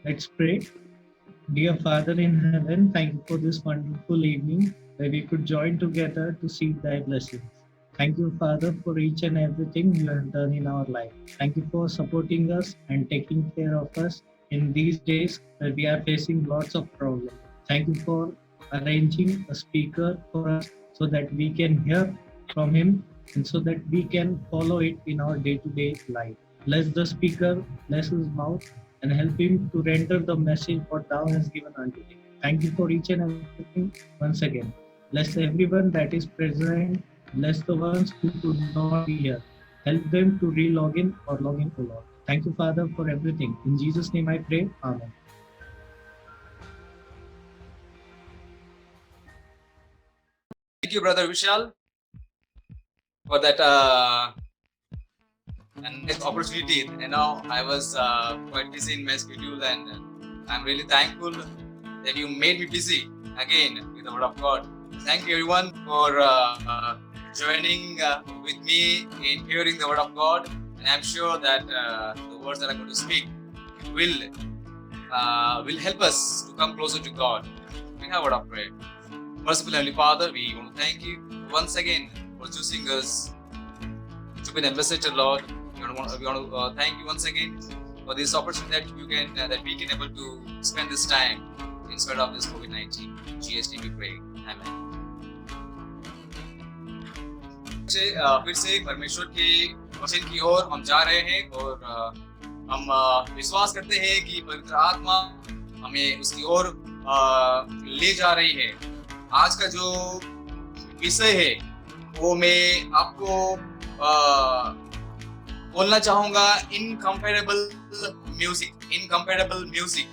Let's pray. Dear Father in heaven, thank you for this wonderful evening where we could join together to seek thy blessings. Thank you, Father, for each and everything you have done in our life. Thank you for supporting us and taking care of us in these days where we are facing lots of problems. Thank you for arranging a speaker for us so that we can hear from him and so that we can follow it in our day to day life. Bless the speaker, bless his mouth, and help him to render the message what thou hast given unto him. Thank you for each and everything once again. Bless everyone that is present. Bless the ones who could not be here. Help them to re-log in or log in, O Lord. Thank you, Father, for everything. In Jesus' name I pray. Amen. Thank you, Brother Vishal, for that nice opportunity. I was quite busy in my schedule, and I'm really thankful that you made me busy again with the Word of God. Thank you, everyone, for joining with me in hearing the Word of God. And I'm sure that the words that I'm going to speak will help us to come closer to God. We have a word of prayer. Merciful Heavenly Father, we want to thank you once again for choosing us to be an ambassador, Lord. We want to thank you once again for this opportunity that we can able to spend this time in spite of this COVID-19. GST we pray. Amen. फिर से परमेश्वर के वचन की ओर हम जा रहे हैं और हम विश्वास करते हैं कि पवित्र आत्मा हमें उसकी ओर ले जा रही है। आज का जो विषय है वो मैं आपको बोलना चाहूंगा इनकम्पेरेबल म्यूजिक।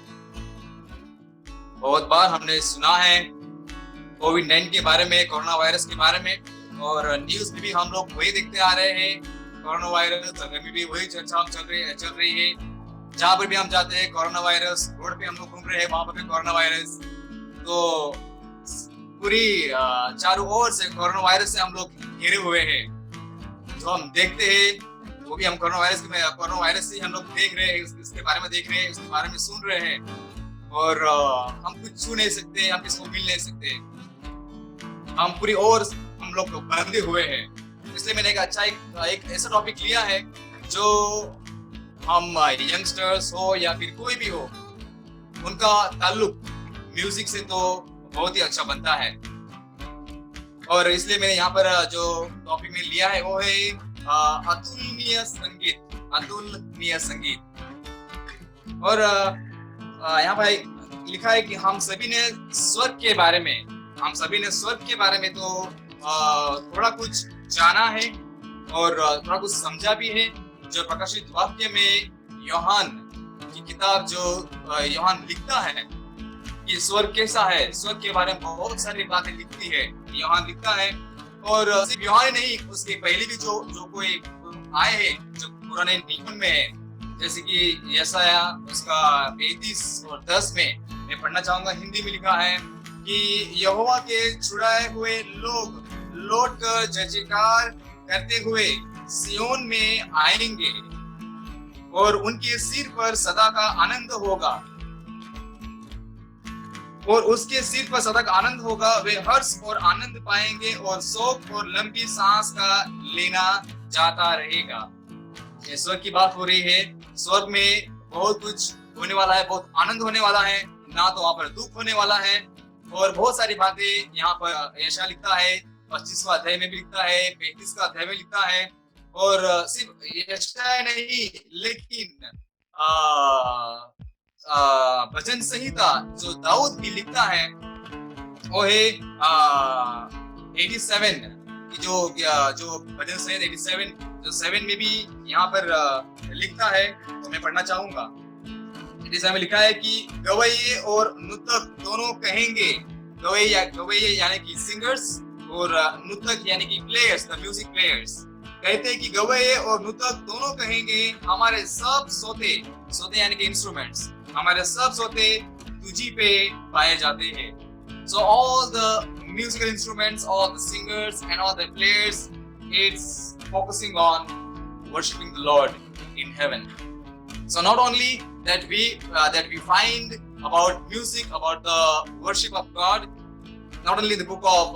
बहुत बार हमने सुना है कोविड-19 के बारे में, कोरोना वायरस के बारे में, और न्यूज में भी हम लोग वही देखते आ रहे हैं। कोरोना वायरस घर में भी वही चर्चा चल रही है। जहाँ पर भी हम जाते हैं कोरोना वायरस, रोड पे हम लोग घूम रहे हैं वहां पर भी कोरोना वायरस। तो पूरी चारों ओर से कोरोना वायरस से हम लोग घिरे हुए हैं। जो हम देखते हैं वो भी हम कोरोना वायरस से हम लोग देख रहे हैं, इसके बारे में देख रहे हैं, उसके बारे में सुन रहे हैं, और हम कुछ छू नहीं सकते, हम किसको मिल नहीं सकते, हम पूरी ओर हम लोग बंधे हुए हैं। इसलिए मैंने एक ऐसा टॉपिक लिया है जो हम यंगस्टर्स हो या फिर कोई भी हो, उनका ताल्लुक म्यूजिक से तो बहुत ही अच्छा बनता है। और इसलिए मैंने यहाँ पर जो टॉपिक में लिया है वो है अतुलनीय संगीत। और यहाँ पर लिखा है कि हम सभी ने स्वर्ग के बारे में तो थोड़ा कुछ जाना है और थोड़ा कुछ समझा भी है। जो प्रकाशित वाक्य में यूहन्ना की किताब जो यूहन्ना लिखता है कि स्वर्ग कैसा है, स्वर्ग के बारे में बहुत सारी बातें लिखती है, यूहन्ना लिखता है। और सिर्फ यूहन्ना नहीं, उसके पहले भी जो कोई आए हैं जो पुराने नियम में है, जैसे कि यशाया उसका 35 और 10 में मैं पढ़ना चाहूंगा। हिंदी में लिखा है कि यहोवा के छुड़ाए हुए लोग लौट कर जयजयकार करते हुए सियोन में आएंगे और उनके सिर पर सदा का आनंद होगा, और उसके सिर पर सदा का आनंद होगा। वे हर्ष और आनंद पाएंगे और शोक और लंबी सांस का लेना जाता रहेगा। ये स्वर्ग की बात हो रही है। स्वर्ग में बहुत कुछ होने वाला है, बहुत आनंद होने वाला है, ना तो वहां पर दुख होने वाला है। और बहुत सारी बातें यहाँ पर यशाया लिखता है, 25वां अध्याय में भी लिखता है, 35वां अध्याय में लिखता है। और सिर्फ यशाया नहीं, लेकिन भजन संहिता जो दाऊद भी लिखता है वो है 87 जो भजन संहिता 87 जो 7 में भी यहाँ पर लिखता है, तो मैं पढ़ना चाहूंगा। 87 में लिखा है कि गवैये और नृतक दोनों कहेंगे, गवैये यानी कि सिंगर्स और नृतक यानी कि प्लेयर्स, द म्यूजिक प्लेयर्स कहते हैं कि गवैये और नृतक दोनों कहेंगे हमारे सब सोते यानी कि इंस्ट्रूमेंट्स, हमारे सब सोते तुझी पे पाए जाते हैं। So all the musical instruments, all the singers and all the players, it's focusing on worshiping the Lord in heaven. So not only that we find about music, about the worship of God, not only in the book of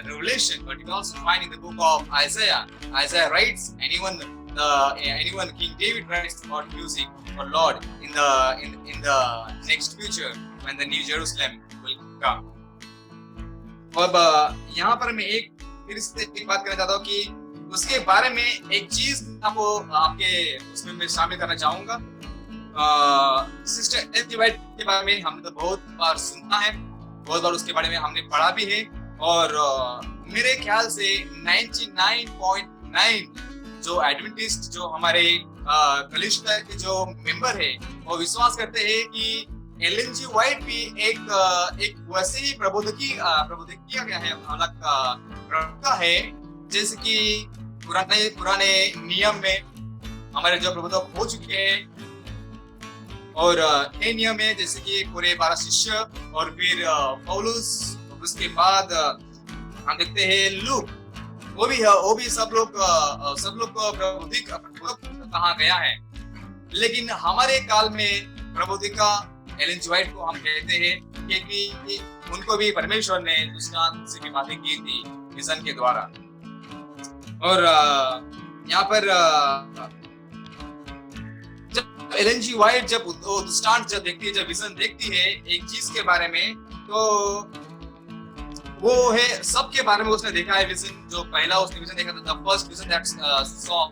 Revelation, but you can also find in the book of Isaiah. Isaiah writes, anyone King David writes about music for Lord in the next future when the New Jerusalem will come. अब यहाँ पर मैं एक बात करना चाहता हूँ कि उसके बारे में एक चीज आपको आपके उसमें मैं शामिल करना चाहूंगा। सिस्टर एल जी वाइट के बारे में हमने तो बहुत बार सुना है, बहुत बार उसके बारे में हमने पढ़ा भी है, और मेरे ख्याल से 99.9 जो एडवेंटिस्ट जो हमारे कलीसिया के जो मेंबर है वो विश्वास करते हैं कि एलन जी वाइट भी एक वैसे ही प्रबोधक किया गया है, अलग प्रवक्ता है, जैसे कि पुराने नियम में हमारे जो प्रबोधक हो चुके हैं, और नए नियम में जैसे कि पूरे 12 शिष्य और फिर पौलुस, उसके बाद हम देखते हैं लूक, वो भी सब लोग को प्रबोधक कहा गया है। लेकिन हमारे काल में प्रबोधिका एलन जी वाइट को हम कहते हैं क्योंकि उनको भी परमेश्वर ने दृष्टांत से भी बातें की थी विजन के द्वारा। और यहाँ पर जब एलन जी वाइट जब दृष्टांत जब देखती है, जब विजन देखती है एक चीज के बारे में, तो वो है सबके बारे में उसने देखा है विजन। जो पहला उसने विजन देखा था, the first vision that saw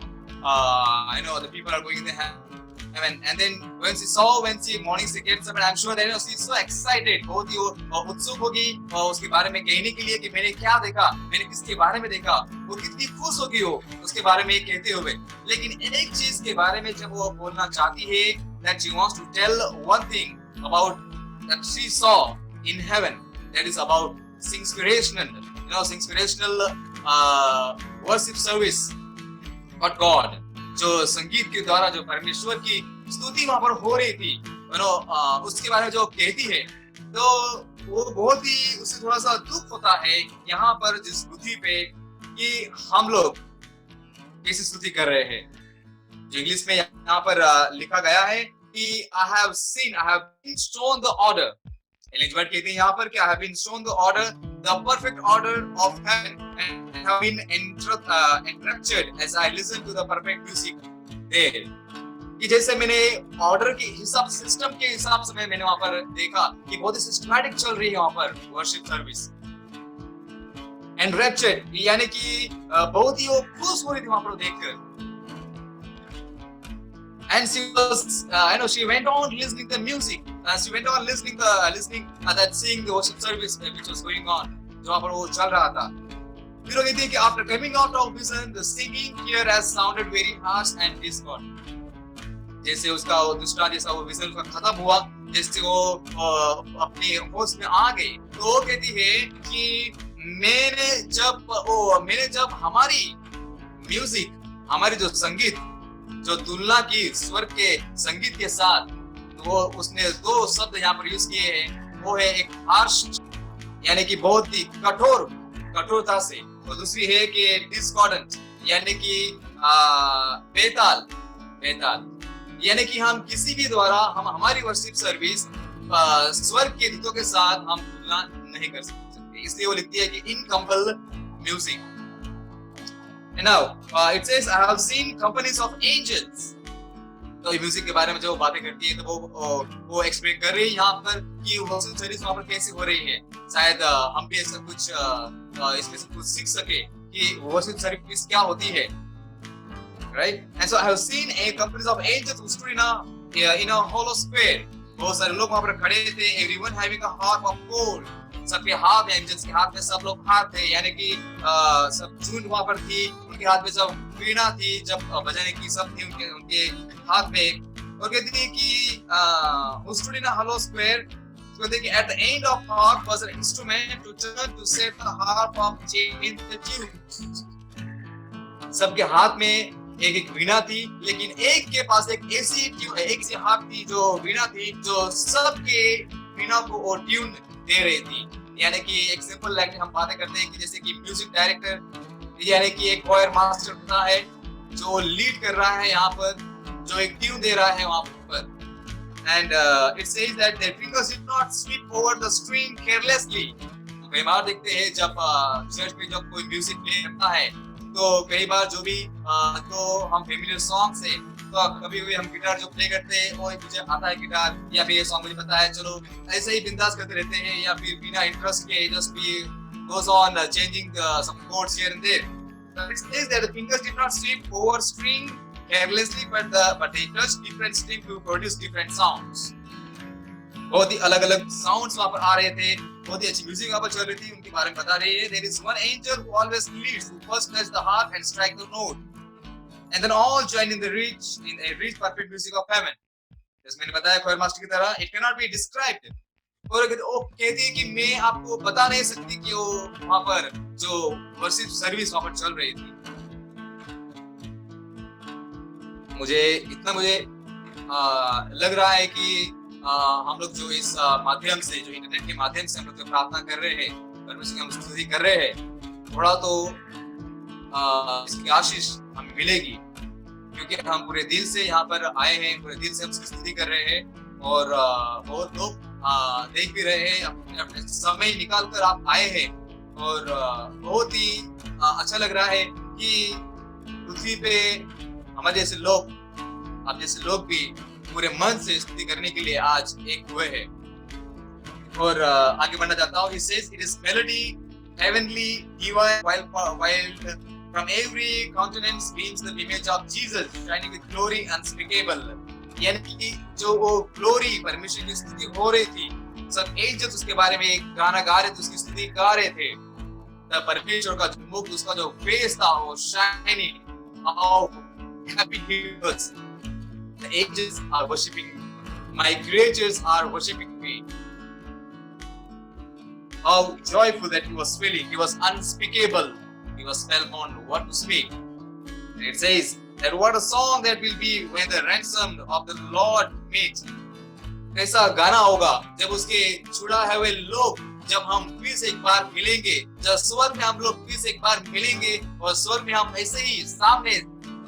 the people are going in the heaven, and then when she morning she gets up, and I'm sure that she's so excited, बहुत ही उत्सुक होगी उसके बारे में कहने के लिए कि मैंने क्या देखा, मैंने किसके बारे में देखा, वो कितनी खुश होगी वो उसके बारे में कहते हुए। लेकिन एक चीज के बारे में जब वो बोलना चाहती है, that she wants to tell one thing about that she saw in heaven, that is about inspirational worship service for God, जो संगीत के द्वारा जो परमेश्वर की स्तुति वहां पर हो रही थी, उसके बारे में जो कहती है, तो वो बहुत ही उससे थोड़ा सा दुख होता है यहाँ पर जिस स्तुति पे कि हम लोग कैसे स्तुति कर रहे हैं। जो इंग्लिश में यहाँ पर लिखा गया है कि I have been shown the order। Elizabeth कहते हैं यहाँ पर कि I have been shown the order, the perfect order of heaven, and have been enraptured as I listen to the perfect music there। कि जैसे मैंने ऑर्डर के हिसाब, सिस्टम के हिसाब से मैंने वहां पर देखा कि बहुत ही सिस्टमैटिक चल रही है वहां पर वर्शिप सर्विस। एनरैप्चर्ड यानी कि बहुत ही वो खुश हो रही थी वहां पर देखकर। And she went on listening the music. She went on listening seeing the worship service which was going on, जो वहाँ पर वो चल रहा था। फिर वो कहती है कि after coming out of vision, the singing here has sounded very harsh and discord। जैसे उसका दूसरा जैसा वो विजन का खत्म हुआ, जैसे वो अपने होश में आ गई, तो वो कहती है कि मैंने जब हमारी म्यूजिक, हमारी जो संगीत, जो तुलना की स्वर के संगीत के साथ, तो वो उसने दो शब्द यहाँ पर यूज किए हैं। वो है एक हार्श यानी कि बहुत ही कठोरता से, और दूसरी है कि डिस्कॉर्डेंट यानी कि बेताल यानी कि हम किसी भी द्वारा हम हमारी वर्शिप सर्विस स्वर के गीतों के साथ हम तुलना नहीं कर सकते। इसलिए वो लिखती है कि इनकम्पल music. And now it says I have seen companies of angels। तो म्यूजिक के बारे में जो बातें करती है, तो वो एक्सप्लेन कर रही है यहाँ पर कि वर्शिप सर्विस वहाँ पर कैसे हो रही है। शायद हम भी ऐसा कुछ इसमें से कुछ सीख सके कि वर्शिप सर्विस क्या होती है, right? And so I have seen a companies of angels who stood in a hollow square। बहुत सारे लोग वहाँ पर खड़े थे। Everyone having a harp of gold। सबके हाथ में, एंजल्स के हाथ में सब लोग हाथ थे, यानी कि सब झुंड वहाँ पर थी। उनके हाथ में जब वीणा थी, जब बजाने की सब थी उनके हाथ में। और कहती थी कि who stood in a hollow square, कहते कि at the end of harp was an instrument to turn to set the harp of change the tune। सबके हाथ में एक वीणा थी, लेकिन एक के पास एक ऐसी हार्प थी जो वीणा थी, जो सबके वीणा को और ट्यून दे रही थी। यानी कि एक सिंपल लाइक हम बातें करते हैं कि जैसे कि म्यूजिक डायरेक्टर यानी कि एक कॉयर मास्टर होता है जो लीड कर रहा है यहाँ पर, जो एक ट्यून दे रहा है वहाँ पर। and it says that their fingers did not sweep over the string carelessly. तो कई बार देखते हैं जब चर्च में जब कोई म्यूजिक प्ले करता है तो कई बार जो भी तो हम फेमिलियर सॉन्ग से तो कभी कभी हम गिटार जो प्ले करते हैं वो मुझे आता है गिटार या फिर ये सॉन्ग मुझे पता है चलो ऐसे ही बिंदास करते रहते हैं या फिर बिना इंटरेस्ट के just be goes on changing some chords here and there. It says that the fingers did not sweep over string carelessly, but they touched different string to produce different sounds. बहुत ही अलग-अलग sounds वहाँ पर आ रहे थे, बहुत ही अच्छी music वहाँ पर चल रही थी, उनके बारे में बता रही है. There is one angel who always leads, who first touch the harp and strike the note, and then all join in a rich perfect music of heaven. जैसे मैंने बताया choir master की तरह, it cannot be described. और वो कहती है कि मैं आपको बता नहीं सकती कि वो वहाँ पर जो वर्शिप सर्विस वहाँ पर चल रही थी. मुझे लग रहा है कि हम लोग जो इस माध्यम से जो इंटरनेट के माध्यम से हम लोग जो प्रार्थना कर रहे हैं परमेश्वर की हम स्तुति कर रहे हैं थोड़ा तो इसकी आशीष हमें मिलेगी क्योंकि हम पूरे दिल से यहाँ पर आए हैं, पूरे दिल से हम उसकी स्तुति कर रहे हैं और बहुत लोग देख भी रहे हैं, अपने समय निकाल कर आप आए हैं और बहुत ही अच्छा लग रहा है कि पृथ्वी पे हमारे जैसे लोग आप जैसे लोग भी पूरे मन से स्तुति करने के लिए आज एक हुए हैं. और आगे बढ़ना चाहता हूँ. He says it is melody, heavenly, divine, while from every countenance beams the image of Jesus, shining with glory unspeakable. यानी कि जो वो ग्लोरी परमेश्वर की स्तुति हो रही थी, सब एंजल्स उसके बारे में एक गाना गा रहे थे, उसकी स्तुति गा रहे थे. तब परमेश्वर का जो मुख, उसका जो फेस था, वो shining, how happy he was. The angels are worshiping, my creatures are worshiping me. How joyful that he was feeling. He was unspeakable. He was spellbound. What to speak? And it says that what a song that will be when the ransomed of the Lord meet. कैसा गाना होगा जब उसके छुड़ा है वे लोग, जब हम फिर से एक बार मिलेंगे, जब स्वर्ग में हम लोग फिर से एक बार मिलेंगे और स्वर्ग में हम ऐसे ही सामने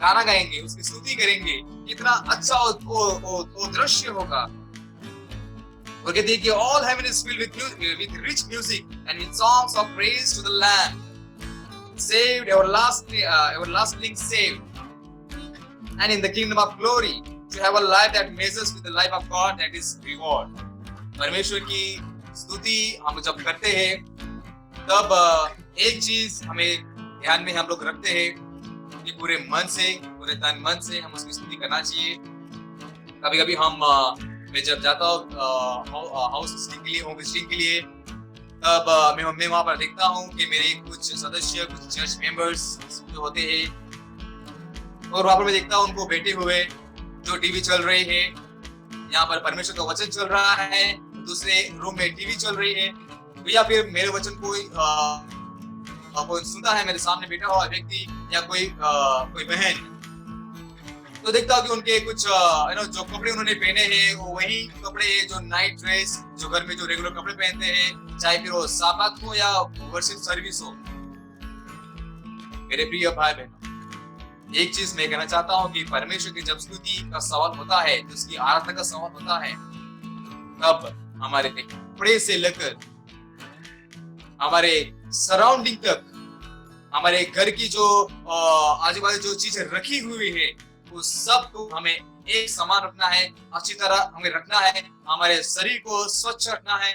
गाना गाएंगे, उसकी स्तुति करेंगे. कितना अच्छा वो दृश्य होगा. और कहते हैं कि all heaven is filled with rich music and with songs of praise to the Lamb, saved, everlasting saved, and in the kingdom of glory to have a life that measures with the life of God, that is reward. परमेश्वर की स्तुति हम जब करते हैं तब एक चीज हमें ध्यान में हम लोग रखते हैं कि पूरे मन से, पूरे तन मन से हम उसकी स्तुति करना चाहिए. कभी-कभी मैं जब जाता हूँ हाउस विजिटिंग के लिए तब मैं वहाँ पर देखता हूँ कि मेरे कुछ सदस्य, कुछ चर्च मेंबर्स जो होते हैं और वहाँ पर मैं देखता हूँ उनको बैठे हुए, जो टीवी चल रही है, यहाँ पर परमेश्वर का वचन चल रहा है, दूसरे रूम में टीवी चल रही है, या फिर मेरे वचन कोई सुनता है, मेरे सामने बैठा हुआ व्यक्ति या कोई बहन, तो देखता हूँ कि उनके कुछ जो कपड़े उन्होंने पहने हैं वो वही कपड़े जो नाइट ड्रेस, जो घर में जो रेगुलर कपड़े पहनते हैं, चाहे फिर वो साबात हो या वर्शिप सर्विस हो. मेरे प्रिय भाई बहनों, एक चीज मैं कहना चाहता हूँ कि परमेश्वर की जब स्तुति का सवाल होता है, जिसकी आराधना का सवाल होता है, तब हमारे कपड़े से लेकर हमारे सराउंडिंग तक, हमारे घर की जो आजू बाजू जो चीजें रखी हुई है, वो सब को हमें एक समान रखना है, अच्छी तरह हमें रखना है. हमारे शरीर को स्वच्छ रखना है,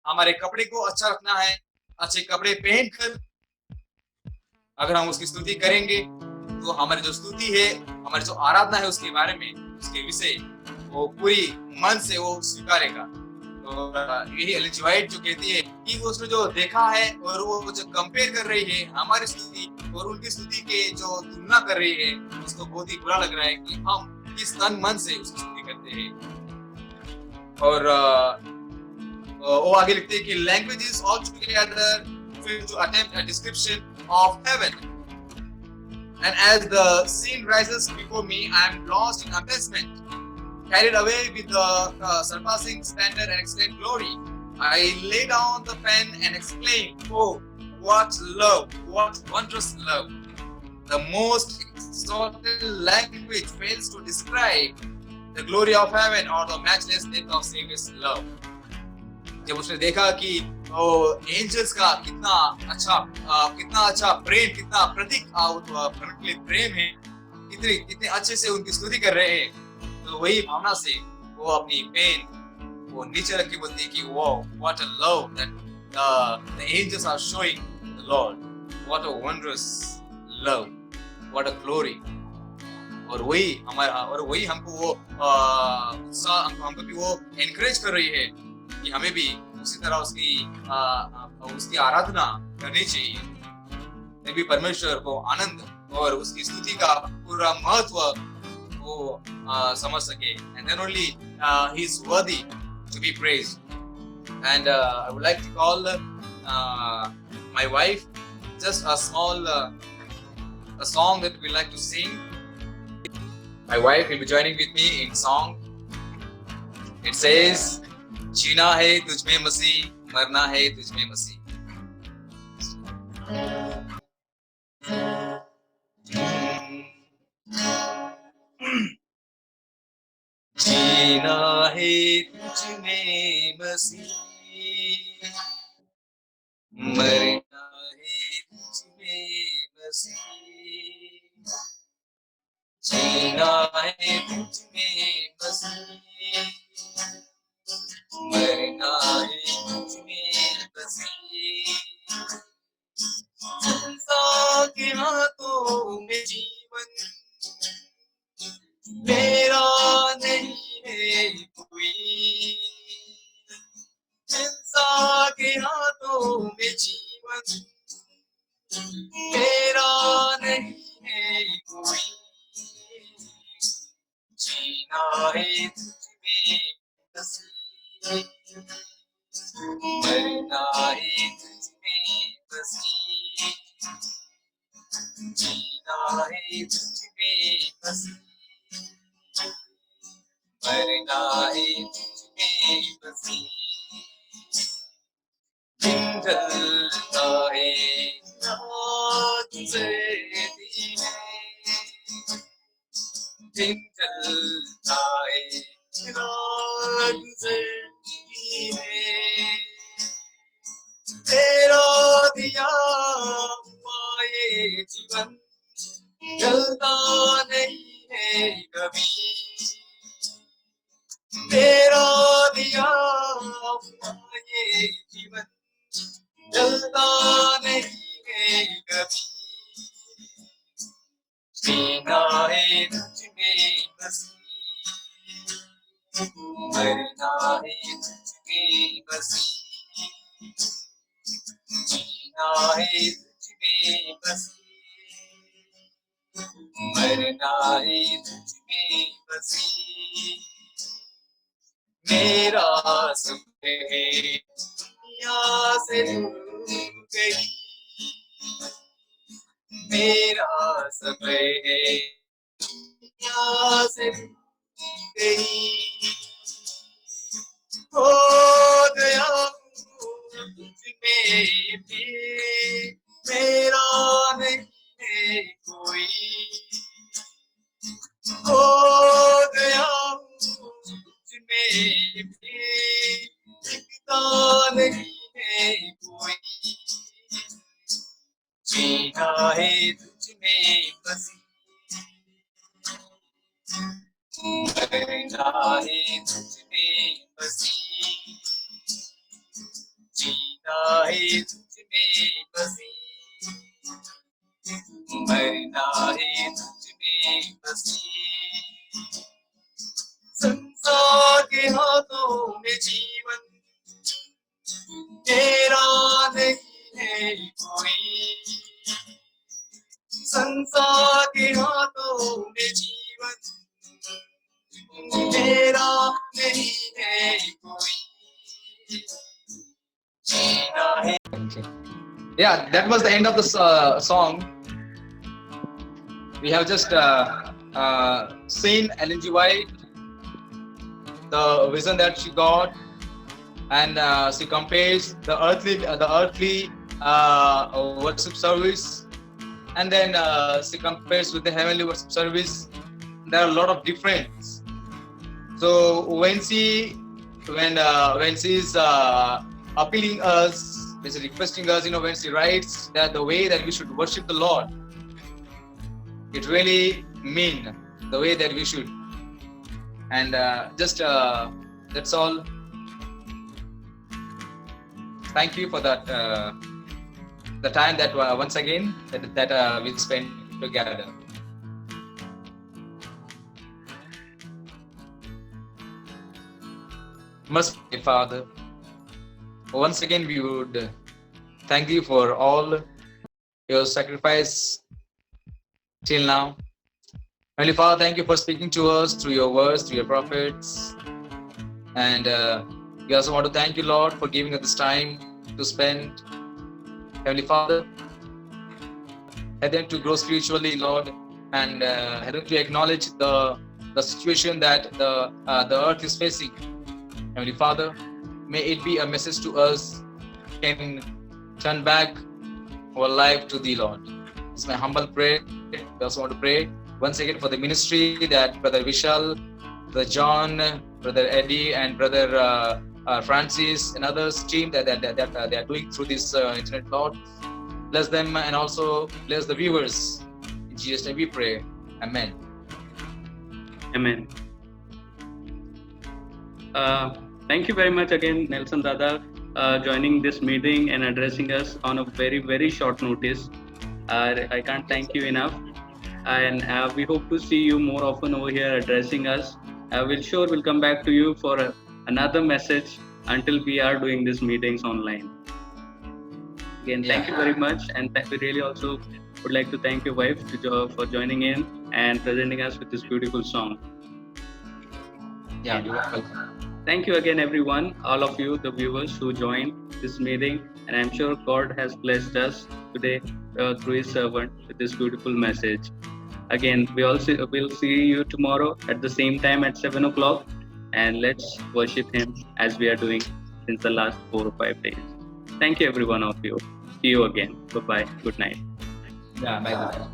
हमारे कपड़े को अच्छा रखना है. अच्छे कपड़े पहनकर अगर हम उसकी स्तुति करेंगे तो हमारी जो स्तुति है, हमारी जो आराधना है, उसके बारे में, उसके विषय वो पूरी मन से वो स्वीकारेगा. तो यही एलेन जी व्हाइट जो कहती है कि उसने जो देखा है और वो जो कंपेयर कर रही है हमारी स्तुति और उनकी स्तुति के जो तुलना कर रही है, उसको बहुत ही बुरा लग रहा है कि हम किस तन मन से उसकी स्तुति करते हैं. और वो आगे लिखते हैं कि language is all together filled to attempt a description of heaven, and as the scene rises before me, I am lost in amazement, carried away with the surpassing splendor and excellent glory. I lay down the pen and exclaim, "Oh, what love! What wondrous love! The most exalted language fails to describe the glory of heaven or the matchless depth of Savior's love. जब उसने देखा कि angels का कितना अच्छा प्रेम, कितना प्रतीक प्रेम है, कितने अच्छे से उनकी स्तुति कर रहे हैं, तो वही भावना से वो अपनी पेन वो नीचे रख के बोलती है कि wow, what a love that the angels are showing the Lord. What a wondrous love, what a glory. और वही हमको वो उत्साह, हमको भी वो एनकरेज कर रही है कि हमें भी उसी तरह उसकी आराधना करनी चाहिए, मैं भी परमेश्वर को आनंद और उसकी स्तुति का पूरा महत्व वो समझ सके. And then only he is worthy to be praised. And I would like to call my wife, just a small a song that we like to sing. My wife will be joining with me in song. It says, जीना है तुझ में मसीह, मरना है तुझ में मसीह. जीना है तुझ में मसीह, मरना है तुझ में मसीह. जीना है तुझ में मसीह, मरना है तुझ में मसीह. संसार के हाथों में जीवन मेरा नहीं है कोई. संसार के हाथों में जीवन मेरा नहीं है कोई. जीना है तुझ में मसीह, मरना है तुझ में मसीह. जीना है तुझ में मसीह, मरना है तुझ में मसीह. दिन ढलता है रात से दिन है, दिन ढलता है रात से दिन है. तेरा दिया हुआ ये जीवन जलता नहीं है कभी. तेरा दिया हुआ ये जीवन जलता नहीं है कभी. जीना है तुझ में मसीह, मरना है तुझ में मसीह. जीना है तुझ में मसीह, मरना है तुझ में मसीह. मेरा सब है दुनिया से दूर गई, मेरा सब है दुनिया से दूर गई. हो गया तुझ में भी मेरा नहीं है कोई. हो गया तुझ में भी दिखता नहीं है कोई. जीना है तुझ में मसीह, मरना है तुझ में मसीह. जीना है तुझ में मसीह, मरना है तुझ में मसीह. संसार के हाथों में जीवन तेरा नहीं है कोई. संसार के हाथों में जीवन तेरा नहीं है कोई. जीना है. Yeah, that was the end of the song. We have just seen Ellen G. White, the vision that she got, and she compares the earthly worship service, and then she compares with the heavenly worship service. There are a lot of difference. So when she's appealing us, basically requesting us, when she writes that the way that we should worship the Lord, it really mean the way that we should. And that's all. Thank you for that, the time that once again that we spent together. Merciful Father, once again we would thank you for all your sacrifice till now. Holy Father, thank you for speaking to us through your words, through your prophets. And we also want to thank you, Lord, for giving us this time to spend. Heavenly Father, help them to grow spiritually, Lord, and help them to acknowledge the situation that the earth is facing. Heavenly Father, may it be a message to us, can turn back our life to Thee, Lord. This is my humble prayer. We also want to pray once again for the ministry that Brother Vishal, Brother John, Brother Eddie, and Brother Francis and others team that they are doing through this internet, Lord. Bless them and also bless the viewers. In Jesus' name we pray. Amen. Amen. Thank you very much again, Nelson Dada, joining this meeting and addressing us on a very, very short notice. I can't thank you enough. And we hope to see you more often over here addressing us. We'll come back to you for another message until we are doing these meetings online. Again, thank you very much. And we really also would like to thank your wife for joining in and presenting us with this beautiful song. Yeah, you're welcome. Thank you again, everyone, all of you, the viewers who joined this meeting. And I'm sure God has blessed us today through His servant with this beautiful message. Again, we'll see you tomorrow at the same time at 7 o'clock. And let's worship Him as we are doing since the last 4 or 5 days. Thank you, every one of you. See you again. Bye-bye. Good night. Yeah, bye.